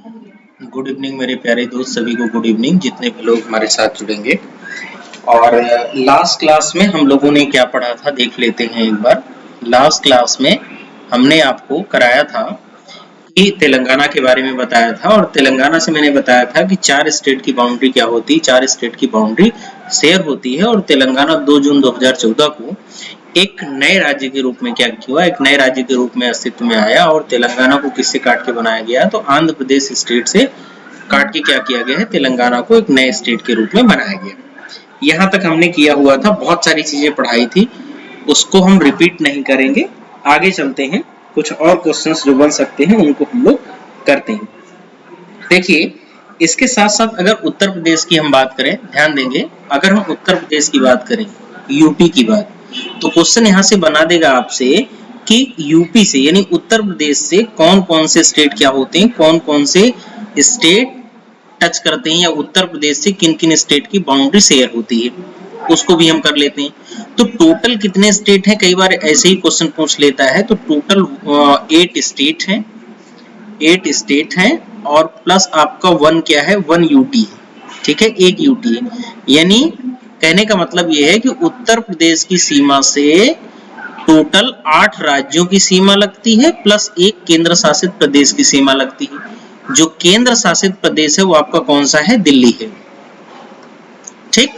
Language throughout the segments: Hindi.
गुड इवनिंग मेरे प्यारे दोस्त, सभी को गुड इवनिंग जितने भी लोग हमारे साथ जुड़ेंगे। और लास्ट क्लास में हम लोगों ने क्या पढ़ा था देख लेते हैं एक बार। लास्ट क्लास में हमने आपको कराया था कि तेलंगाना के बारे में बताया था, और तेलंगाना से मैंने बताया था कि 4 स्टेट की बाउंड्री क्या होती है, 4 स्टेट की बाउंड्री शेयर होती है। और तेलंगाना 2 जून 2014 को एक नए राज्य के रूप में क्या हुआ, एक नए राज्य के रूप में अस्तित्व में आया। और तेलंगाना को किससे काट के बनाया गया, तो आंध्र प्रदेश स्टेट से काट के क्या किया गया है, तेलंगाना को एक नए स्टेट के रूप में बनाया गया। यहाँ तक हमने किया हुआ था, बहुत सारी चीजें पढ़ाई थी, उसको हम रिपीट नहीं करेंगे। आगे चलते हैं, कुछ और क्वेश्चंस जो बन सकते हैं उनको हम लोग करते हैं। देखिए, इसके साथ साथ अगर उत्तर प्रदेश की हम बात करें, ध्यान देंगे, अगर हम उत्तर प्रदेश की बात करें, यूपी की बात, तो क्वेश्चन यहाँ से बना देगा आपसे कि यूपी से यानी उत्तर प्रदेश से कौन कौन से स्टेट क्या होते हैं, कौन कौन से स्टेट टच करते हैं, या उत्तर प्रदेश से किन किन स्टेट की बाउंड्री शेयर होती है, उसको भी हम कर लेते हैं। तो टोटल कितने स्टेट हैं, कई बार ऐसे ही क्वेश्चन पूछ लेता है। तो टोटल 8 स्टेट हैं, 8 स्टेट हैं, और प्लस आपका 1 क्या है, 1 यूटी है। ठीक है, एक यूटी है। यानी कहने का मतलब यह है कि उत्तर प्रदेश की सीमा से टोटल 8 राज्यों की सीमा लगती है, प्लस एक केंद्र शासित प्रदेश की सीमा लगती है। जो केंद्र शासित प्रदेश है वो आपका कौन सा है, दिल्ली है। ठीक,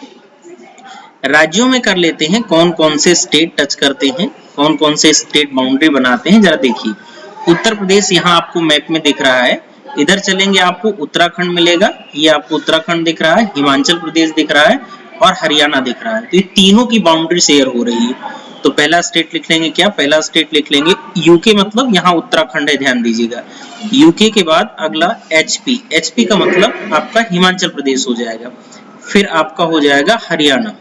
राज्यों में कर लेते हैं कौन कौन से स्टेट टच करते हैं, कौन कौन से स्टेट बाउंड्री बनाते हैं। जरा देखिए, उत्तर प्रदेश यहाँ आपको मैप में दिख रहा है, इधर चलेंगे आपको उत्तराखंड मिलेगा, ये आपको उत्तराखंड दिख रहा है, हिमाचल प्रदेश दिख रहा है, और हरियाणा दिख रहा है। तो ये तीनों की बाउंड्री शेयर हो रही है। तो पहला स्टेट लिख लेंगे, क्या पहला स्टेट लिख लेंगे, यूके, मतलब यहाँ उत्तराखंड है, ध्यान दीजिएगा। यूके के बाद अगला एचपी, एचपी का मतलब आपका हिमाचल प्रदेश हो जाएगा। फिर आपका हो जाएगा हरियाणा,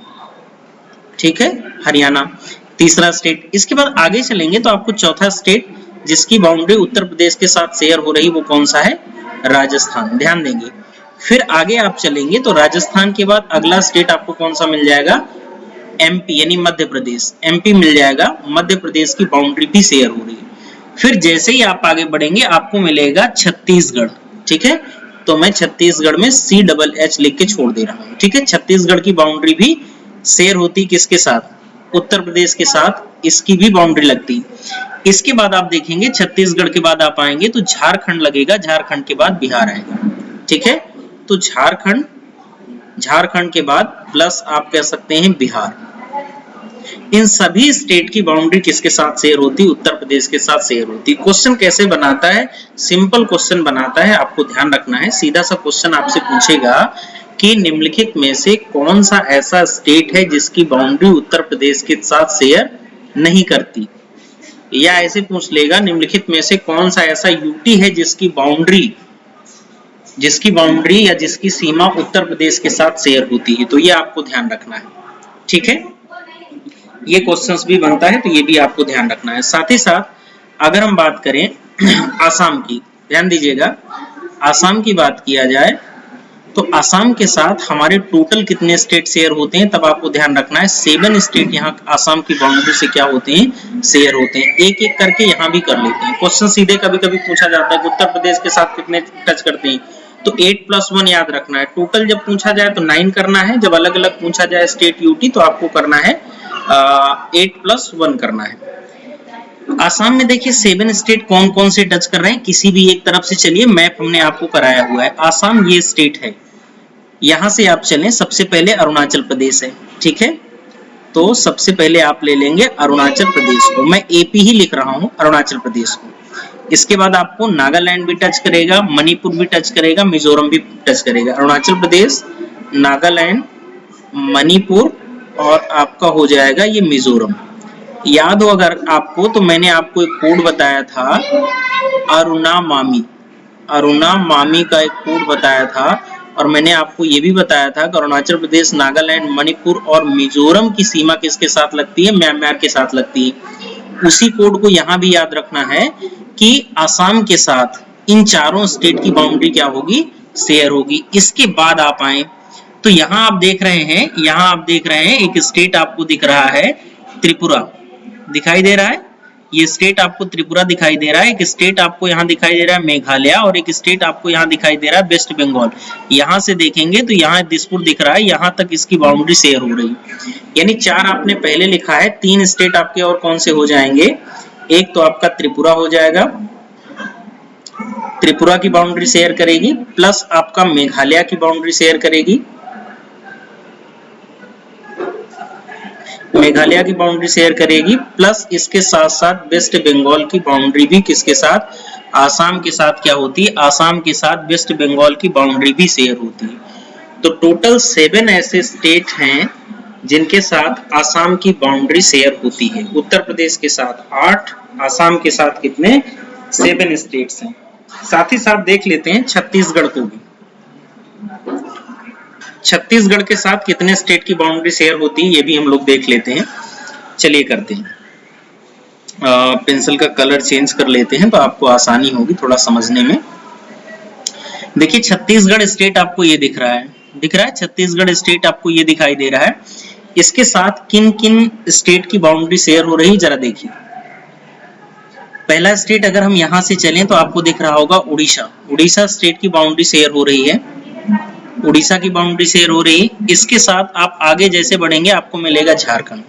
ठीक है, हरियाणा तीसरा स्टेट। इसके बाद आगे चलेंगे तो आपको चौथा स्टेट जिसकी बाउंड्री उत्तर प्रदेश के साथ शेयर हो रही, वो कौन सा है, राजस्थान, ध्यान देंगे। फिर आगे आप चलेंगे तो राजस्थान के बाद अगला स्टेट आपको कौन सा मिल जाएगा, एमपी यानी मध्य प्रदेश, एमपी मिल जाएगा, मध्य प्रदेश की बाउंड्री भी शेयर हो रही है। फिर जैसे ही आप आगे बढ़ेंगे आपको मिलेगा छत्तीसगढ़, ठीक है। तो मैं छत्तीसगढ़ में CHH लिख के छोड़ दे रहा हूँ, ठीक है। छत्तीसगढ़ की बाउंड्री भी शेयर होती किसके साथ, उत्तर प्रदेश के साथ, इसकी भी बाउंड्री लगती। इसके बाद आप देखेंगे छत्तीसगढ़ के बाद आप आएंगे तो झारखंड लगेगा, झारखंड के बाद बिहार आएगा, ठीक है। तो झारखंड, झारखंड के बाद प्लस आप कह सकते हैं बिहार। इन सभी स्टेट की बाउंड्री किसके साथ शेयर होती, उत्तर प्रदेश के साथ शेयर होती। क्वेश्चन कैसे बनाता है, सिंपल क्वेश्चन बनाता है, आपको ध्यान रखना है। सीधा सा क्वेश्चन आपसे पूछेगा कि निम्नलिखित में से कौन सा ऐसा स्टेट है जिसकी बाउंड्री उत्तर प्रदेश के साथ शेयर नहीं करती, या ऐसे पूछ लेगा निम्नलिखित में से कौन सा ऐसा यूटी है जिसकी बाउंड्री या जिसकी सीमा उत्तर प्रदेश के साथ शेयर होती है। तो ये आपको ध्यान रखना है, ठीक है। ये क्वेश्चंस भी बनता है तो ये भी आपको ध्यान रखना है। साथ ही साथ अगर हम बात करें आसाम की, ध्यान दीजिएगा, आसाम की बात किया जाए तो आसाम के साथ हमारे टोटल कितने स्टेट शेयर होते हैं, तब आपको ध्यान रखना है 7 स्टेट यहाँ आसाम की बाउंड्री से क्या होते हैं, शेयर होते हैं। एक एक करके यहाँ भी कर लेते हैं। क्वेश्चन सीधे कभी कभी पूछा जाता है कि उत्तर प्रदेश के साथ कितने टच करते हैं, तो 8 + 1 याद रखना है। टोटल जब पूछा जाए तो 9 करना है, जब अलग अलग पूछा जाए स्टेट यूटी तो आपको करना है 8 + 1 करना है। आसाम में देखिए 7 स्टेट कौन कौन से टच कर रहे हैं, किसी भी एक तरफ से चलिए, मैप हमने आपको कराया हुआ है। आसाम ये स्टेट है, यहां से आप चलें, सबसे पहले अरुणाचल प्रदेश है, ठीक है। तो सबसे पहले आप ले लेंगे अरुणाचल प्रदेश को, मैं एपी ही लिख रहा हूं, अरुणाचल प्रदेश को। इसके बाद आपको नागालैंड भी टच करेगा, मणिपुर भी टच करेगा, मिजोरम भी टच करेगा। अरुणाचल प्रदेश, नागालैंड, मणिपुर और आपका हो जाएगा ये मिजोरम। याद हो अगर आपको तो मैंने आपको एक कोड बताया था, अरुणामामी, अरुणामामी का एक कोड बताया था। और मैंने आपको ये भी बताया था कि अरुणाचल प्रदेश, नागालैंड, मणिपुर और मिजोरम की सीमा किसके साथ लगती है, म्यांमार के साथ लगती है। उसी कोड को यहाँ भी याद रखना है कि आसाम के साथ इन चारों स्टेट की बाउंड्री क्या होगी, शेयर होगी। इसके बाद आप आए तो यहाँ आप देख रहे हैं, यहाँ आप देख रहे हैं एक स्टेट आपको दिख रहा है त्रिपुरा, दिखाई दे रहा है। ये स्टेट आपको त्रिपुरा दिखाई दे रहा है, एक स्टेट आपको यहाँ दिखाई दे रहा है मेघालय, और एक स्टेट आपको यहाँ दिखाई दे रहा है वेस्ट बंगाल। यहाँ से देखेंगे तो यहाँ दिसपुर दिख रहा है, यहाँ तक इसकी बाउंड्री शेयर हो रही है। यानी 4 आपने पहले लिखा है, 3 स्टेट आपके और कौन से हो जाएंगे, एक तो आपका त्रिपुरा हो जाएगा, त्रिपुरा की बाउंड्री शेयर करेगी, प्लस आपका मेघालय की बाउंड्री शेयर करेगी, मेघालय की बाउंड्री शेयर करेगी, प्लस इसके साथ साथ वेस्ट बंगाल की बाउंड्री भी किसके साथ, आसाम के साथ क्या होती है, आसाम के साथ वेस्ट बंगाल की बाउंड्री भी शेयर होती है। तो टोटल 7 ऐसे स्टेट हैं जिनके साथ आसाम की बाउंड्री शेयर होती है। उत्तर प्रदेश के साथ 8, आसाम के साथ कितने, 7 स्टेट्स हैं। साथ ही साथ देख लेते हैं छत्तीसगढ़ को भी, छत्तीसगढ़ के साथ कितने स्टेट की बाउंड्री शेयर होती है ये भी हम लोग देख लेते हैं। चलिए करते हैं, पेंसिल का कलर चेंज कर लेते हैं तो आपको आसानी होगी थोड़ा समझने में। देखिए छत्तीसगढ़ स्टेट आपको ये दिख रहा है, छत्तीसगढ़ स्टेट आपको ये दिखाई दे रहा है। इसके साथ किन किन स्टेट की बाउंड्री शेयर हो रही है जरा देखिए। पहला स्टेट अगर हम यहां से चलें तो आपको दिख रहा होगा उड़ीसा, उड़ीसा स्टेट की बाउंड्री शेयर हो रही है, उड़ीसा की बाउंड्री शेयर हो रही है। इसके साथ आप आगे जैसे बढ़ेंगे आपको मिलेगा झारखंड,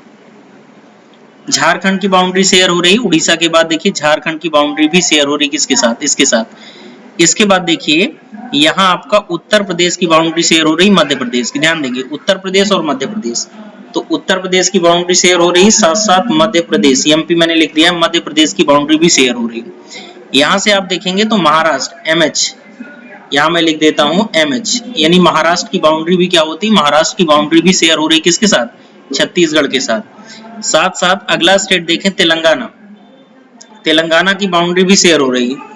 झारखंड की बाउंड्री शेयर हो रही है। उड़ीसा के बाद देखिए झारखंड की बाउंड्री भी शेयर हो रही है किसके साथ, इसके साथ। इसके बाद देखिए यहाँ आपका उत्तर प्रदेश की बाउंड्री शेयर हो रही, मध्य प्रदेश की, ध्यान देंगे उत्तर प्रदेश और मध्य प्रदेश, तो उत्तर प्रदेश की बाउंड्री शेयर हो रही, साथ साथ मध्य प्रदेश, एमपी मैंने लिख दिया, मध्य प्रदेश की बाउंड्री भी शेयर हो रही। यहाँ से आप देखेंगे तो महाराष्ट्र एमएच, यहाँ मैं लिख देता हूँ एमएच, यानी महाराष्ट्र की बाउंड्री भी क्या होती है, महाराष्ट्र की बाउंड्री भी शेयर हो रही किसके साथ, छत्तीसगढ़ के साथ। साथ साथ अगला स्टेट देखें तेलंगाना, तेलंगाना की बाउंड्री भी शेयर हो रही है,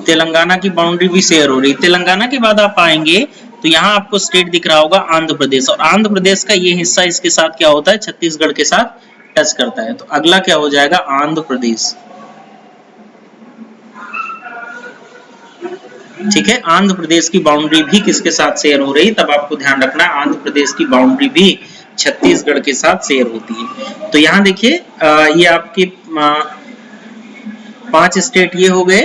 तेलंगाना की बाउंड्री भी शेयर हो रही है। तेलंगाना के बाद आप आएंगे तो यहाँ आपको स्टेट दिख रहा होगा आंध्र प्रदेश, और आंध्र प्रदेश का ये हिस्सा इसके साथ क्या होता है, छत्तीसगढ़ के साथ टच करता है। तो अगला क्या हो जाएगा, आंध्र प्रदेश। ठीक है, आंध्र प्रदेश की बाउंड्री भी किसके साथ शेयर हो रही, तब आपको ध्यान रखना है आंध्र प्रदेश की बाउंड्री भी छत्तीसगढ़ के साथ शेयर होती है। तो यहाँ देखिए ये आपके 5 स्टेट ये हो गए,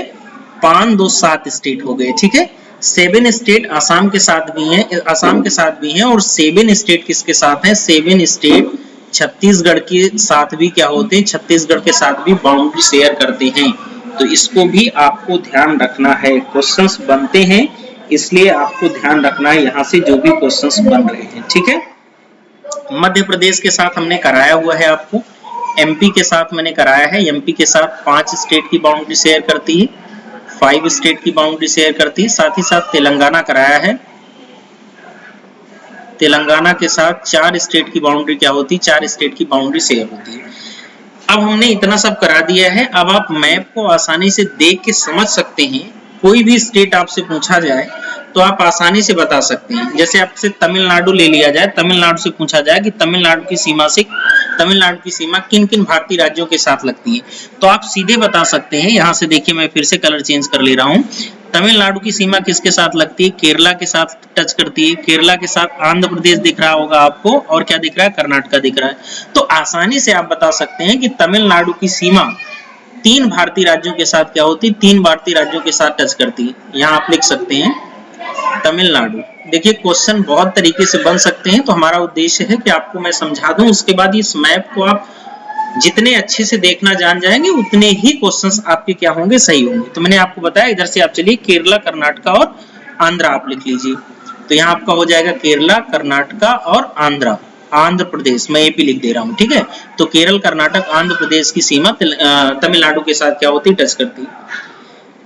5 2 7 स्टेट हो गए। ठीक है, 7 स्टेट आसाम के साथ भी हैं, आसाम के साथ भी हैं, और 7 स्टेट किसके साथ हैं, 7 स्टेट छत्तीसगढ़ के साथ भी क्या होते हैं, छत्तीसगढ़ के साथ भी बाउंड्री शेयर करते हैं। तो इसको भी आपको ध्यान रखना है, क्वेश्चंस बनते हैं इसलिए आपको ध्यान रखना है यहाँ से जो भी क्वेश्चंस बन रहे हैं। ठीक है, मध्य प्रदेश के साथ हमने कराया हुआ है आपको, एमपी के साथ मैंने कराया है, एमपी के साथ 5 स्टेट की बाउंड्री शेयर करती है, 5 स्टेट की बाउंड्री शेयर करती है। साथ ही साथ तेलंगाना कराया है, तेलंगाना के साथ 4 स्टेट की बाउंड्री क्या होती है, 4 स्टेट की बाउंड्री शेयर होती है। अब हमने इतना सब करा दिया है, अब आप मैप को आसानी से देख के समझ सकते हैं। कोई भी स्टेट आपसे पूछा जाए तो आप आसानी से बता सकते हैं। जैसे आपसे तमिलनाडु ले लिया जाए, तमिलनाडु से पूछा जाए कि तमिलनाडु की सीमा से, तमिलनाडु की सीमा किन किन भारतीय राज्यों के साथ लगती है, तो आप सीधे बता सकते हैं। यहाँ से देखिए मैं फिर से कलर चेंज कर ले रहा हूँ। तमिलनाडु की सीमा किसके साथ लगती है, केरला के साथ टच करती है, केरला के साथ आंध्र प्रदेश दिख रहा होगा आपको, और क्या दिख रहा है, कर्नाटक दिख रहा है। तो आसानी से आप बता सकते हैं कि तमिलनाडु की सीमा 3 भारतीय राज्यों के साथ क्या होती है, 3 भारतीय राज्यों के साथ टच करती है। यहाँ आप लिख सकते हैं तमिलनाडु। देखिए क्वेश्चन बहुत तरीके से बन सकते हैं, तो हमारा उद्देश्य है कि आपको मैं समझा दूं, उसके बाद इस मैप को आप जितने अच्छे से देखना जान जाएंगे उतने ही क्वेश्चंस आपके क्या होंगे, सही होंगे। तो मैंने आपको बताया, इधर से आप चलिए केरला, कर्नाटक और आंध्र आप लिख लीजिए। तो यहाँ आपका हो जाएगा केरला, कर्नाटक और आंध्र, आंध्र प्रदेश, मैं एपी लिख दे रहा हूँ। ठीक है, तो केरल, कर्नाटक, आंध्र प्रदेश की सीमा तमिलनाडु के साथ क्या होती है, टच करती है।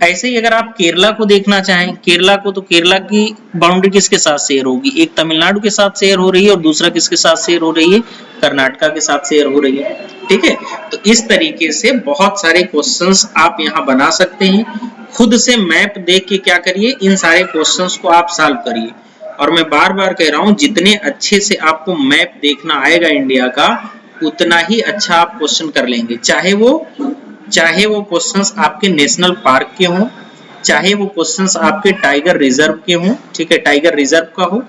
ऐसे ही अगर आप केरला को देखना चाहें, केरला को, तो केरला की बाउंड्री किसके साथ शेयर होगी, एक तमिलनाडु के साथ शेयर हो रही है और दूसरा किसके साथ शेयर हो रही है, कर्नाटक के साथ शेयर हो रही है। ठीक है, तो इस तरीके से बहुत सारे क्वेश्चंस आप यहाँ बना सकते हैं। खुद से मैप देख के क्या करिए, इन सारे क्वेश्चंस को आप सॉल्व करिए। और मैं बार बार कह रहा हूँ, जितने अच्छे से आपको मैप देखना आएगा इंडिया का, उतना ही अच्छा आप क्वेश्चन कर लेंगे। चाहे वो क्वेश्चंस आपके नेशनल पार्क के हों, चाहे वो क्वेश्चंस आपके टाइगर रिजर्व के हों, ठीक है, टाइगर रिजर्व का हो,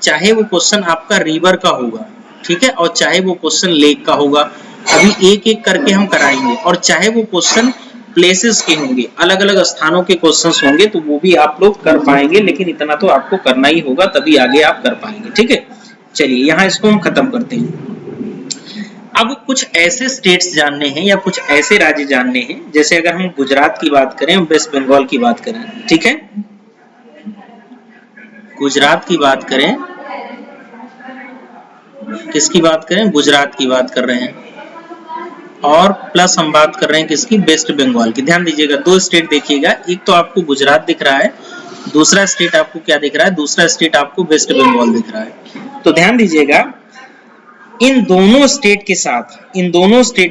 चाहे वो क्वेश्चन आपका रिवर का होगा, ठीक है, और चाहे वो क्वेश्चन लेक का होगा। अभी एक एक करके हम कराएंगे, और चाहे वो क्वेश्चन प्लेसेस के होंगे, अलग अलग स्थानों के क्वेश्चंस होंगे, तो वो भी आप लोग कर पाएंगे, लेकिन इतना तो आपको करना ही होगा, तभी आगे आप कर पाएंगे। ठीक है, चलिए यहाँ इसको हम खत्म करते हैं। अब कुछ ऐसे स्टेट्स जानने हैं या कुछ ऐसे राज्य जानने हैं, जैसे अगर हम गुजरात की बात करें, वेस्ट बंगाल की बात करें, ठीक है, गुजरात की बात करें, किसकी बात करें, गुजरात की बात कर रहे हैं, और प्लस हम बात कर रहे हैं किसकी, वेस्ट बंगाल की। ध्यान दीजिएगा, दो स्टेट देखिएगा, एक तो आपको गुजरात दिख रहा है, दूसरा स्टेट आपको क्या दिख रहा है, दूसरा स्टेट आपको वेस्ट बंगाल दिख रहा है। तो ध्यान दीजिएगा, इन दोनों स्टेट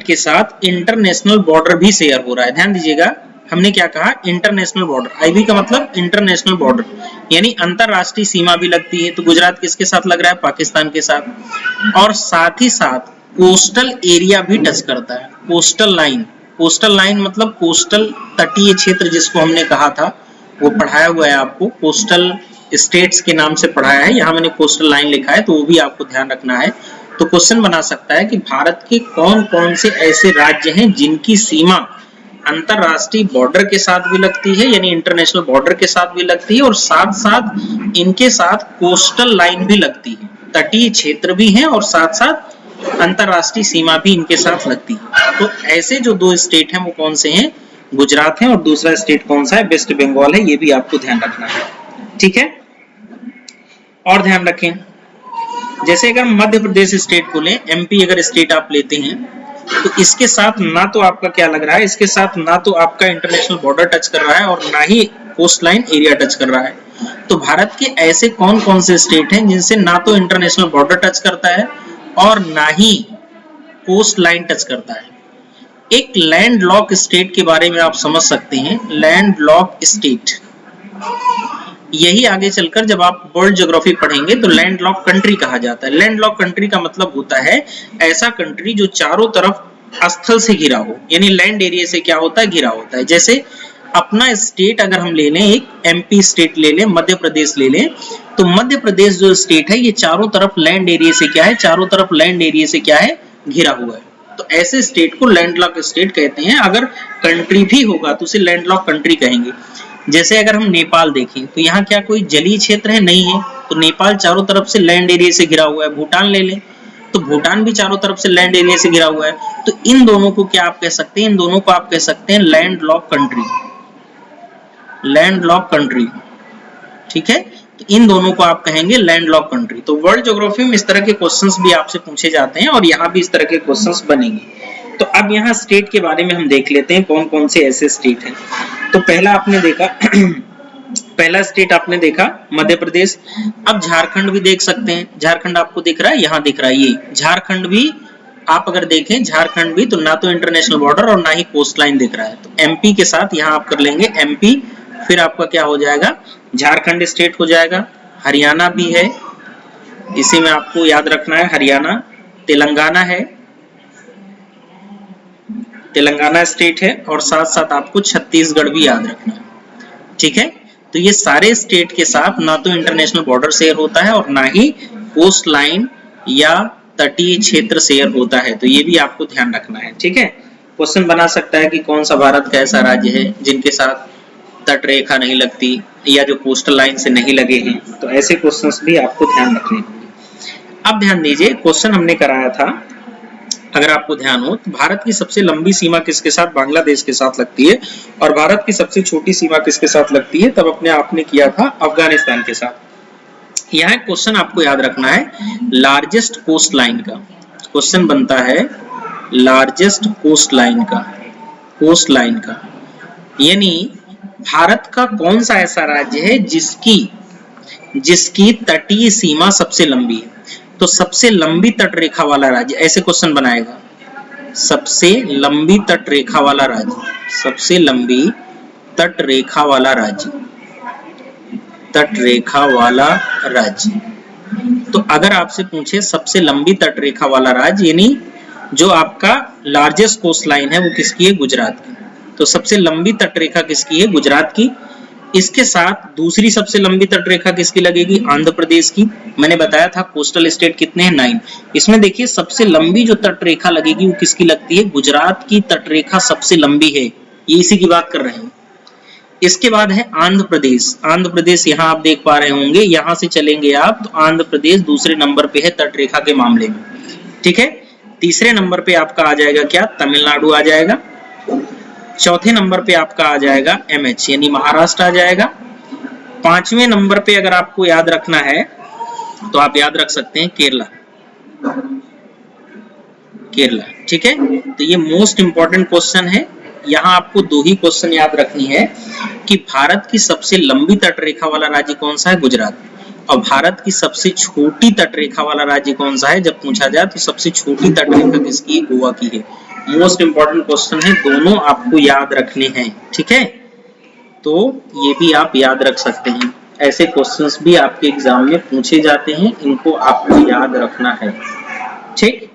के साथ इंटरनेशनल बॉर्डर भी शेयर हो रहा है। ध्यान दीजिएगा, हमने क्या कहा, इंटरनेशनल बॉर्डर, आईबी का मतलब इंटरनेशनल बॉर्डर, यानी अंतरराष्ट्रीय सीमा भी लगती है। तो गुजरात किसके साथ लग रहा है, पाकिस्तान के साथ, और साथ ही साथ कोस्टल एरिया भी टच करता है। कोस्टल लाइन मतलब कोस्टल तटीय क्षेत्र, जिसको हमने कहा था, वो पढ़ाया हुआ है आपको, कोस्टल स्टेट्स के नाम से पढ़ाया है, यहाँ मैंने कोस्टल लाइन लिखा है, तो वो भी आपको ध्यान रखना है। तो क्वेश्चन बना सकता है कि भारत के कौन कौन से ऐसे राज्य हैं जिनकी सीमा अंतरराष्ट्रीय बॉर्डर के साथ भी लगती है, यानी इंटरनेशनल बॉर्डर के साथ भी लगती है, और साथ साथ इनके साथ कोस्टल लाइन भी लगती है, तटीय क्षेत्र भी हैं, और साथ साथ अंतरराष्ट्रीय सीमा भी इनके साथ लगती है। तो ऐसे जो दो स्टेट हैं वो कौन से हैं, गुजरात है, और दूसरा स्टेट कौन सा है, वेस्ट बंगाल है, ये भी आपको ध्यान रखना है। ठीक है, और ध्यान रखें, जैसे अगर मध्य प्रदेश स्टेट को लें, एमपी अगर स्टेट आप लेते हैं, तो इसके साथ ना तो आपका क्या लग रहा है, इसके साथ ना तो आपका इंटरनेशनल बॉर्डर टच कर रहा है, और ना ही कोस्ट लाइन एरिया टच कर रहा है। तो भारत के ऐसे कौन कौन से स्टेट हैं जिनसे ना तो इंटरनेशनल बॉर्डर टच करता है और ना ही कोस्ट लाइन टच करता है। एक लैंड लॉक स्टेट के बारे में आप समझ सकते हैं, लैंड लॉक स्टेट, यही आगे चलकर जब आप वर्ल्ड ज्योग्राफी पढ़ेंगे तो लैंड लॉक कंट्री कहा जाता है। लैंड लॉक कंट्री का मतलब होता है ऐसा कंट्री जो चारों तरफ स्थल से घिरा हो, यानी लैंड एरिया से क्या होता है, घिरा होता है। जैसे अपना स्टेट अगर हम ले लें, एक एमपी स्टेट ले लें, मध्य प्रदेश ले लें, तो मध्य प्रदेश जो स्टेट है ये चारों तरफ लैंड एरिया से क्या है, चारों तरफ लैंड एरिया से क्या है, घिरा हुआ है। तो ऐसे स्टेट को लैंड लॉक स्टेट कहते हैं। अगर कंट्री भी होगा तो उसे लैंड लॉक कंट्री कहेंगे। जैसे अगर हम नेपाल देखें तो यहाँ क्या कोई जलीय क्षेत्र है, नहीं है, तो नेपाल चारों तरफ से लैंड एरिया से घिरा हुआ है। भूटान ले लें तो भूटान भी चारों तरफ से लैंड एरिया से घिरा हुआ है। तो इन दोनों को क्या आप कह सकते हैं, इन दोनों को आप कह सकते हैं land lock country, land lock country. ठीक है, तो इन दोनों को आप कहेंगे लैंड लॉक कंट्री। तो वर्ल्ड ज्योग्राफी में इस तरह के क्वेश्चंस भी आपसे पूछे जाते हैं, और यहाँ भी इस तरह के क्वेश्चंस बनेंगे। तो अब यहाँ स्टेट के बारे में हम देख लेते हैं कौन कौन से ऐसे स्टेट हैं। तो पहला आपने देखा पहला स्टेट आपने देखा मध्य प्रदेश। अब झारखंड भी देख सकते हैं, झारखंड आपको दिख रहा है, यहाँ दिख रहा है, ये झारखंड भी आप अगर देखें, झारखंड भी तो ना तो इंटरनेशनल बॉर्डर और ना ही कोस्ट लाइन दिख रहा है। तो एमपी के साथ यहाँ आप कर लेंगे एमपी, फिर आपका क्या हो जाएगा, झारखंड स्टेट हो जाएगा। हरियाणा भी है, इसी में आपको याद रखना है हरियाणा। तेलंगाना है, तेलंगाना स्टेट है, और साथ साथ आपको छत्तीसगढ़ भी याद रखना है। ठीक है, तो ये सारे स्टेट के साथ ना तो इंटरनेशनल बॉर्डर शेयर होता है और ना ही कोस्ट लाइन या तटीय क्षेत्र शेयर होता है। तो ये भी आपको ध्यान रखना है। ठीक है, क्वेश्चन बना सकता है कि कौन सा भारत का ऐसा राज्य है जिनके साथ तट रेखा नहीं लगती या जो कोस्टल लाइन से नहीं लगे हैं। तो ऐसे क्वेश्चंस भी आपको ध्यान रखने होंगे। अब ध्यान दीजिए, क्वेश्चन हमने कराया था, अगर आपको ध्यान हो, तो भारत की सबसे लंबी सीमा किसके साथ, बांग्लादेश के साथ लगती है, और भारत की सबसे छोटी सीमा किसके साथ लगती है, तब अपने आपने किया था अफगानिस्तान के साथ। यहाँ क्वेश्चन आपको याद रखना है लार्जेस्ट कोस्ट लाइन का। क्वेश्चन बनता है लार्जेस्ट कोस्ट लाइन का, कोस्ट लाइन का, यानी भारत का कौन सा ऐसा राज्य है जिसकी तटीय सीमा सबसे लंबी है। तो सबसे लंबी तट रेखा वाला राज्य, ऐसे क्वेश्चन बनाएगा, सबसे लंबी तट रेखा वाला राज्य, सबसे लंबी तट रेखा वाला राज्य, तट रेखा वाला राज्य। तो अगर आपसे पूछे सबसे लंबी तट रेखा वाला राज्य, यानी जो आपका लार्जेस्ट कोस्ट लाइन है वो किसकी है, गुजरात की। तो सबसे लंबी तट रेखा किसकी है, गुजरात की। इसके साथ दूसरी सबसे लंबी तटरेखा किसकी लगेगी? आंध्र प्रदेश की। मैंने बताया था कोस्टल स्टेट कितने हैं? 9। इसमें देखिए सबसे लंबी जो तटरेखा लगेगी वो किसकी लगती है? गुजरात की तटरेखा सबसे लंबी है, ये इसी की बात कर रहे हैं। इसके बाद है आंध्र प्रदेश। आंध्र प्रदेश यहाँ आप देख पा रहे होंगे, यहां से चलेंगे आप तो आंध्र प्रदेश दूसरे नंबर पे है तटरेखा के मामले में, ठीक है। तीसरे नंबर पे आपका आ जाएगा क्या? तमिलनाडु आ जाएगा। चौथे नंबर पे आपका आ जाएगा MH यानी महाराष्ट्र आ जाएगा। पांचवें नंबर पे अगर आपको याद रखना है तो आप याद रख सकते हैं केरला, केरला, ठीक है। तो ये मोस्ट इंपॉर्टेंट क्वेश्चन है। यहाँ आपको 2 ही क्वेश्चन याद रखनी है कि भारत की सबसे लंबी तटरेखा वाला राज्य कौन सा है? गुजरात। और भारत की सबसे छोटी तटरेखा वाला राज्य कौन सा है? जब पूछा जाए तो सबसे छोटी तटरेखा किसकी है? गोवा की है। मोस्ट इंपॉर्टेंट क्वेश्चन है, दोनों आपको याद रखने हैं, ठीक है। तो ये भी आप याद रख सकते हैं। ऐसे क्वेश्चंस भी आपके एग्जाम में पूछे जाते हैं, इनको आपको याद रखना है, ठीक।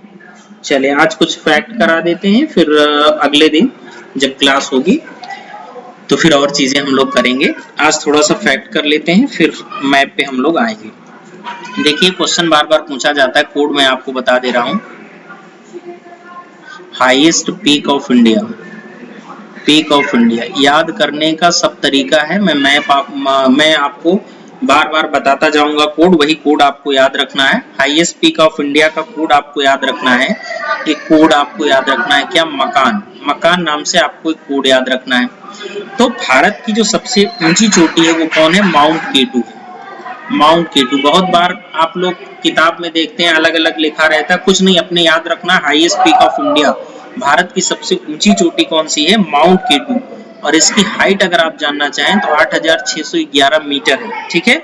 चलिए आज कुछ फैक्ट करा देते हैं, फिर अगले दिन जब क्लास होगी तो फिर और चीजें हम लोग करेंगे। आज थोड़ा सा फैक्ट कर लेते हैं, फिर मैप पे हम लोग आएंगे। देखिए क्वेश्चन बार बार पूछा जाता है, कोड मैं आपको बता दे रहा हूं। Highest peak of India, peak of India याद करने का सब तरीका है। मैं आपको बार बार बताता जाऊंगा कोड, वही कोड आपको याद रखना है। हाईएस्ट पीक ऑफ इंडिया का कोड आपको याद रखना है। एक कोड आपको याद रखना है क्या? मकान, मकान नाम से आपको एक कोड याद रखना है। तो भारत की जो सबसे ऊंची चोटी है वो कौन है? माउंट केटू। माउंट केटू बहुत बार आप लोग किताब में देखते हैं, अलग अलग लिखा रहता है, कुछ नहीं, अपने याद रखना highest peak of India, Bharat की सबसे ऊंची चोटी कौन सी है? माउंट केटू। और इसकी हाइट अगर आप जानना चाहें तो 8611 मीटर है, ठीक है।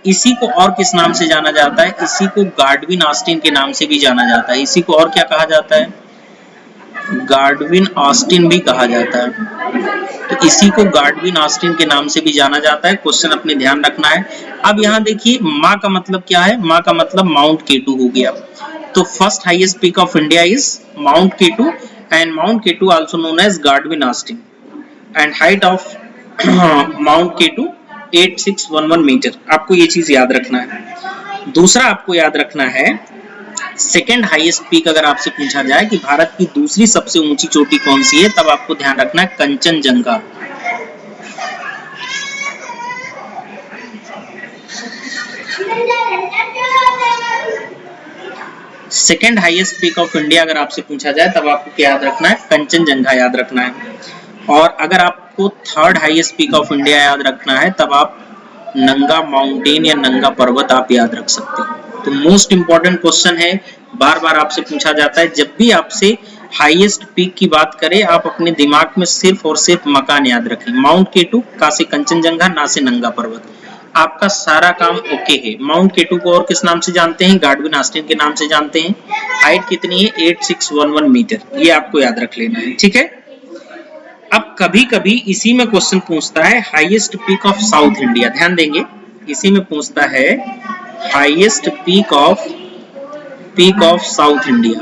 इसी को और किस नाम से जाना जाता है? इसी को गार्डविन ऑस्टिन के नाम से भी जाना जाता है। इसी को और क्या कहा जाता है? गार्डविन ऑस्टिन भी कहा जाता है। तो इसी को गार्डविन ऑस्टिन के नाम से भी जाना जाता है। क्वेश्चन अपने ध्यान रखना है। अब यहाँ देखिए माँ का मतलब क्या है? माँ का मतलब माउंट केटू हो गया। तो first highest peak of India is Mount K two and Mount K two also known as Godwin Austen and height of Mount K two 8611 metre. आपको ये चीज याद रखना है। दूसरा आपको याद रखना है, सेकेंड हाईएस्ट पीक अगर आपसे पूछा जाए कि भारत की दूसरी सबसे ऊंची चोटी कौन सी है, तब आपको ध्यान रखना है Kanchenjunga. Second highest peak of India अगर आपसे पूछा जाए तब आपको क्या याद रखना है? कंचनजंगा याद रखना है। और अगर आपको third highest peak of India याद रखना है तब आप नंगा माउंटेन या नंगा पर्वत आप याद रख सकते हैं। तो मोस्ट इंपॉर्टेंट क्वेश्चन है, बार बार आपसे पूछा जाता है। जब भी आपसे हाईएस्ट पीक की बात करें, आप अपने दिमाग में सिर्फ और सिर्फ मकान याद रखें। माउंट केटू, का से कंचनजंगा, ना से नंगा पर्वत। आपका सारा काम ओके है। माउंट केटू को और किस नाम से जानते हैं? गार्डविन ऑस्टिन के नाम से जानते हैं। हाइट कितनी है? 8611 मीटर। ये आपको याद रख लेना है, ठीक है। अब कभी कभी इसी में क्वेश्चन पूछता है highest peak of South India. ध्यान देंगे, इसी में पूछता है highest peak of South India.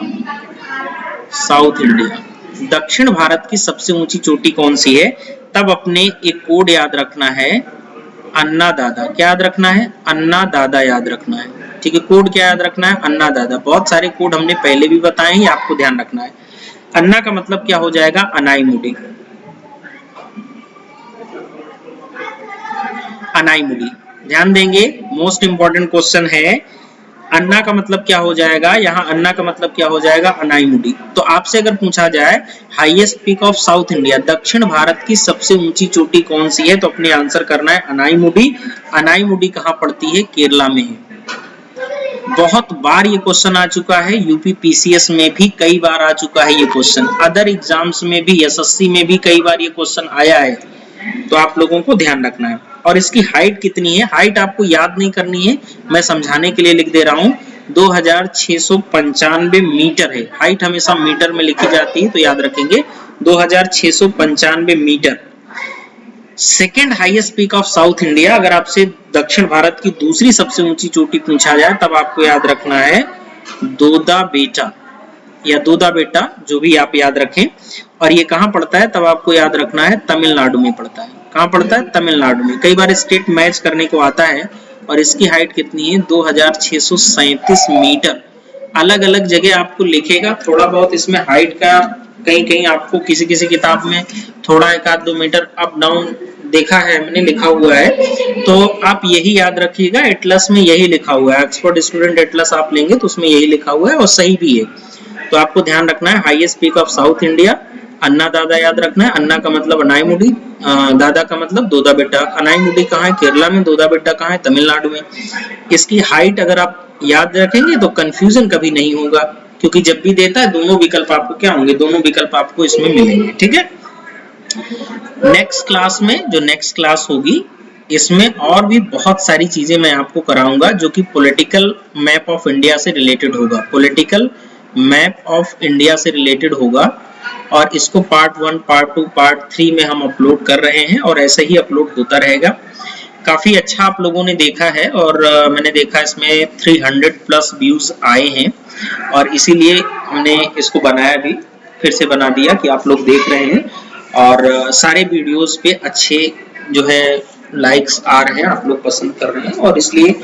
South India, दक्षिण भारत की सबसे ऊंची चोटी कौन सी है? तब अपने एक कोड याद रखना है, अन्ना दादा। क्या याद रखना है? अन्ना दादा याद रखना है, ठीक है। कोड क्या याद रखना है? अन्ना दादा। बहुत सारे कोड हमने पहले भी बताए हैं, आपको ध्यान रखना है। अन्ना का मतलब क्या हो जाएगा? अनाईमुडी। अनाईमुडी, ध्यान देंगे, मोस्ट इंपॉर्टेंट क्वेश्चन है। अन्ना का मतलब क्या हो जाएगा? यहाँ अन्ना का मतलब क्या हो जाएगा? अनाईमुडी। तो आपसे अगर पूछा जाए highest peak of South India, दक्षिण भारत की सबसे ऊंची चोटी कौन सी है, तो अपने आंसर करना है अनाईमुडी। अनाईमुडी कहाँ पड़ती है? केरला में है। बहुत बार ये क्वेश्चन आ चुका है, यूपी पीसीएस में भी कई बार आ चुका है ये क्वेश्चन, अदर एग्जाम्स में भी, एसएससी में भी कई बार ये क्वेश्चन आया है। तो आप लोगों को ध्यान रखना है। और इसकी हाइट कितनी है? हाइट आपको याद नहीं करनी है, मैं समझाने के लिए लिख दे रहा हूं। 2695 मीटर है। हाइट हमेशा मीटर में लिखी जाती है, तो याद रखेंगे 2695 मीटर। Second highest peak of South India, अगर आपसे दक्षिण भारत की दूसरी सबसे ऊंची चोटी पूछा जाए तब आपको याद रखना है दोदा बेटा या दोदा बेटा, जो भी आप याद रखें। और ये कहां पड़ता है? तब आपको याद रखना है तमिलनाडु में पड़ता है। कहाँ पड़ता है? तमिलनाडु में। कई बार स्टेट मैच करने को आता है। और इसकी हाइट कितनी है? 2637 मीटर। अलग अलग जगह आपको लिखेगा, थोड़ा बहुत इसमें हाइट का कहीं कहीं आपको किसी किसी किताब में थोड़ा 1-2 मीटर अप डाउन देखा है मैंने, लिखा हुआ है। तो आप यही याद रखिएगा, एटलस में यही लिखा हुआ है। ऑक्सफोर्ड स्टूडेंट एटलस आप लेंगे तो उसमें यही लिखा हुआ है और सही भी है। तो आपको ध्यान रखना है highest peak of South India, अन्ना दादा याद रखना है। अन्ना का मतलब अनाईमुडी, दादा का मतलब दोदा बेटा। अनाईमुडी कहाँ है? केरला में। दोदा बेटा कहाँ है? तमिलनाडु में। इसकी हाइट अगर आप याद रखेंगे तो कंफ्यूजन कभी नहीं होगा, क्योंकि जब भी देता है दोनों विकल्प आपको क्या होंगे? दोनों विकल्प आपको इसमें मिलेंगे। ठीक है। नेक्स्ट क्लास में, जो नेक्स्ट क्लास होगी, इसमें और भी बहुत सारी चीजें मैं आपको कराऊंगा जो कि पॉलिटिकल मैप ऑफ इंडिया से रिलेटेड होगा। पॉलिटिकल मैप ऑफ इंडिया से रिलेटेड होगा और इसको पार्ट 1, पार्ट 2, पार्ट 3 में हम अपलोड कर रहे हैं और ऐसे ही अपलोड होता रहेगा। काफी अच्छा आप लोगों ने देखा है और मैंने देखा इसमें 300 प्लस व्यूज आए हैं और इसीलिए हमने इसको बनाया भी, फिर से बना दिया कि आप लोग देख रहे हैं और सारे वीडियोस पे अच्छे जो है लाइक्स आ रहे हैं, आप लोग पसंद कर रहे हैं और इसलिए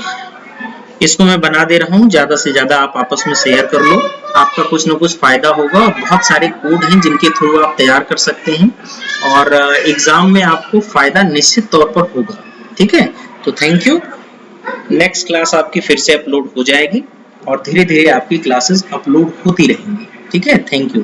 इसको मैं बना दे रहा हूँ। ज्यादा से ज्यादा आप आपस में शेयर कर लो, आपका कुछ ना कुछ फायदा होगा। और बहुत सारे कोड हैं जिनके थ्रू आप तैयार कर सकते हैं और एग्जाम में आपको फायदा निश्चित तौर पर होगा। ठीक है, तो थैंक यू। नेक्स्ट क्लास आपकी फिर से अपलोड हो जाएगी और धीरे धीरे आपकी क्लासेस अपलोड होती रहेंगी। ठीक है, थैंक यू।